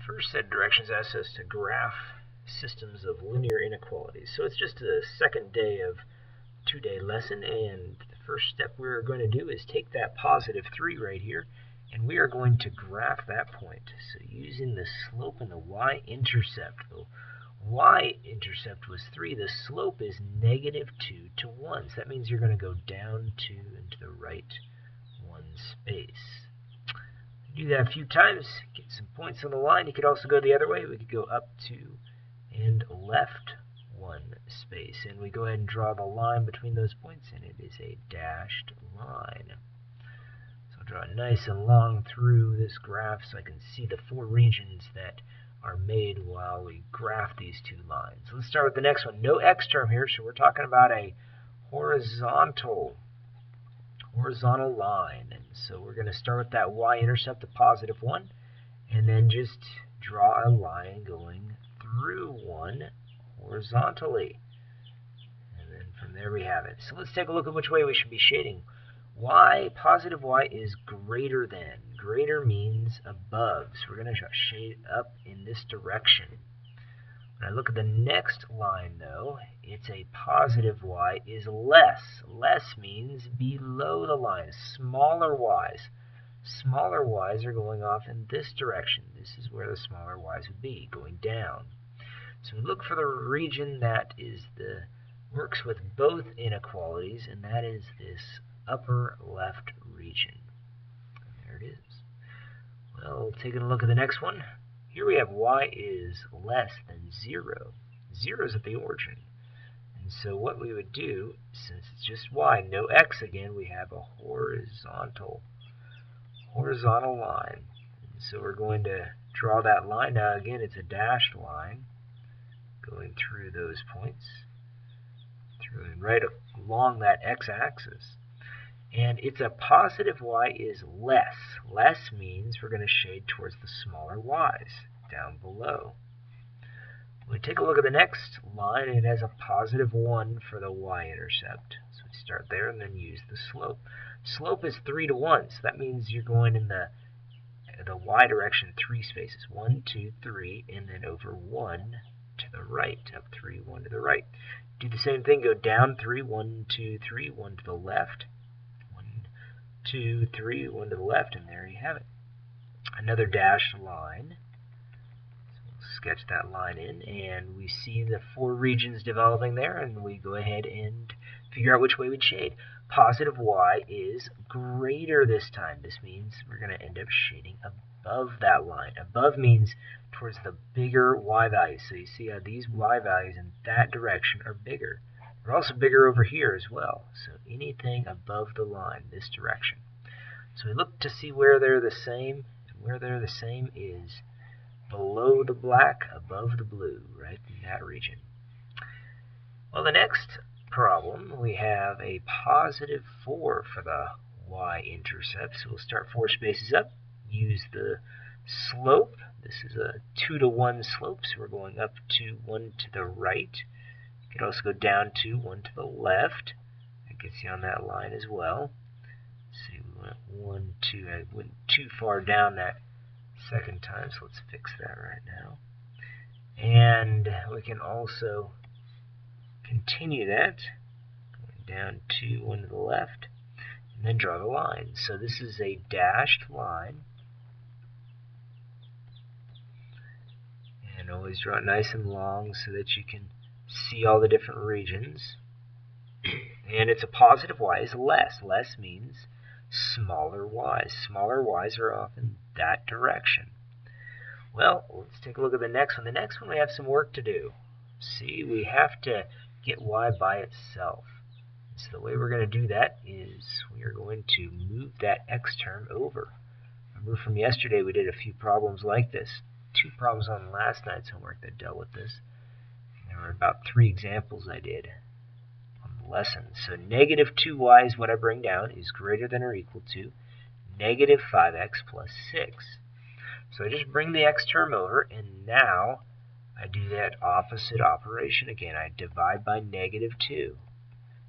First set of directions asks us to graph systems of linear inequalities. So it's just the second day of two-day lesson, and the first step we're going to do is take that positive 3 right here, and we are going to graph that point. So using the slope and the y-intercept. The y-intercept was 3. The slope is -2 to 1. So that means you're going to go down 2 and to the right 1 space. Do that a few times, get some points on the line. You could also go the other way. We could go up 2 and left 1 space. And we go ahead and draw the line between those points, and it is a dashed line. So I'll draw it nice and long through this graph so I can see the 4 regions that are made while we graph these 2 lines. Let's start with the next one. No x term here, so we're talking about a horizontal line. And so we're going to start with that y-intercept of +1, and then just draw a line going through 1 horizontally. And then from there we have it. So let's take a look at which way we should be shading. Positive y is greater than. Greater means above. So we're going to shade up in this direction. When I look at the next line, though, it's a positive y is less. Less means below the line. Smaller y's. Smaller y's are going off in this direction. This is where the smaller y's would be, going down. So we look for the region that works with both inequalities, and that is this upper left region. And there it is. Well, taking a look at the next one. Here we have y is less than 0. 0 is at the origin. And so what we would do, since it's just y, no x again, we have a horizontal line. And so we're going to draw that line. Now again, it's a dashed line going through those points, through and right along that x-axis. And it's a positive y is less. Less means we're going to shade towards the smaller y's down below. We take a look at the next line, and it has a +1 for the y-intercept. So we start there and then use the slope. Slope is 3 to 1, so that means you're going in the y direction 3 spaces. 1, 2, 3, and then over 1 to the right. Up 3, 1 to the right. Do the same thing, go down 3, 1, 2, 3, 1 to the left. 2, 3, 1 to the left, and there you have it. Another dashed line. So we'll sketch that line in, and we see the 4 regions developing there, and we go ahead and figure out which way we'd shade. Positive y is greater this time. This means we're going to end up shading above that line. Above means towards the bigger y values. So you see how these y values in that direction are bigger. They're also bigger over here as well. So anything above the line, this direction. So we look to see where they're the same. And where they're the same is below the black, above the blue, right in that region. Well, the next problem, we have a +4 for the y-intercept. So we'll start 4 spaces up, use the slope. This is a 2 to 1 slope, so we're going up 2, 1 to the right. You could also go down 2, 1 to the left. That gets you on that line as well. See, we went 1, 2. I went too far down that second time, so let's fix that right now. And we can also continue that, going down 2, 1 to the left, and then draw the line. So this is a dashed line. And always draw it nice and long so that you can see all the different regions. And it's a positive y is less. Less means smaller y's. Smaller y's are off in that direction. Well, let's take a look at the next one. The next one we have some work to do. See, we have to get y by itself. So the way we're going to do that is we are going to move that x term over. Remember from yesterday we did a few problems like this. 2 problems on last night's homework that dealt with this. There were about 3 examples I did on the lesson. So -2y is what I bring down is greater than or equal to -5x plus 6. So I just bring the x term over, and now I do that opposite operation again. I divide by -2.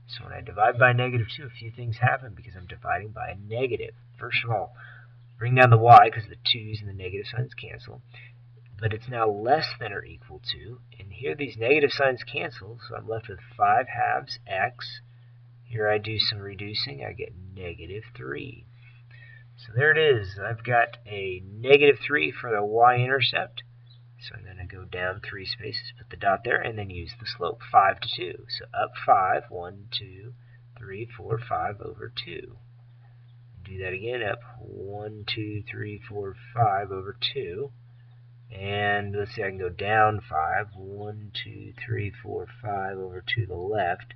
So when I divide by -2, a few things happen because I'm dividing by a negative. First of all, bring down the y because the 2's and the negative signs cancel. but it's now less than or equal to, and here these negative signs cancel, so I'm left with 5 halves x. Here I do some reducing, I get negative 3. So there it is. I've got a negative 3 for the y-intercept. So I'm going to go down 3 spaces, put the dot there, and then use the slope, 5 to 2. So up 5, 1, 2, 3, 4, 5 over 2. Do that again, up 1, 2, 3, 4, 5 over 2. And let's see, I can go down 5, 1, 2, 3, 4, 5 over to the left.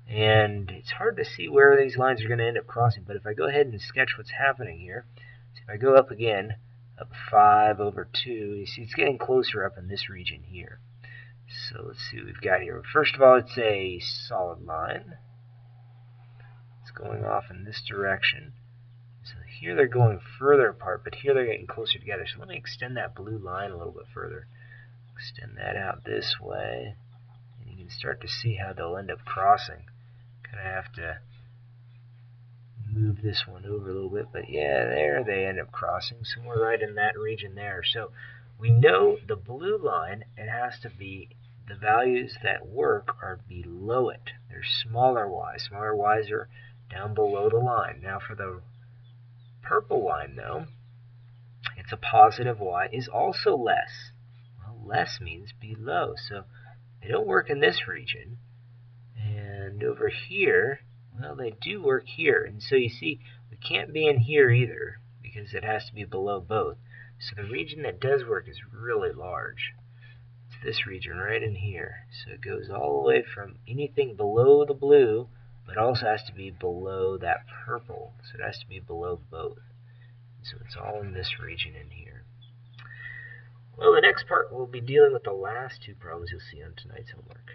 And it's hard to see where these lines are going to end up crossing, but if I go ahead and sketch what's happening here, so if I go up again, up 5 over 2, you see it's getting closer up in this region here. So let's see what we've got here. First of all, it's a solid line. It's going off in this direction. So here they're going further apart, but here they're getting closer together. So let me extend that blue line a little bit further. Extend that out this way, and you can start to see how they'll end up crossing. Kind of have to move this one over a little bit, but yeah, there they end up crossing somewhere right in that region there. So we know the blue line, it has to be, the values that work are below it. There's smaller y's. Smaller y's are down below the line. Now for the purple line, though, it's a positive y is also less. Well, less means below, so they don't work in this region. And over here, well, they do work here. And so you see, we can't be in here either because it has to be below both. So the region that does work is really large. It's this region right in here. So it goes all the way from anything below the blue, but also has to be below that purple. So it has to be below both. So it's all in this region in here. Well, the next part we'll be dealing with the last two problems you'll see on tonight's homework.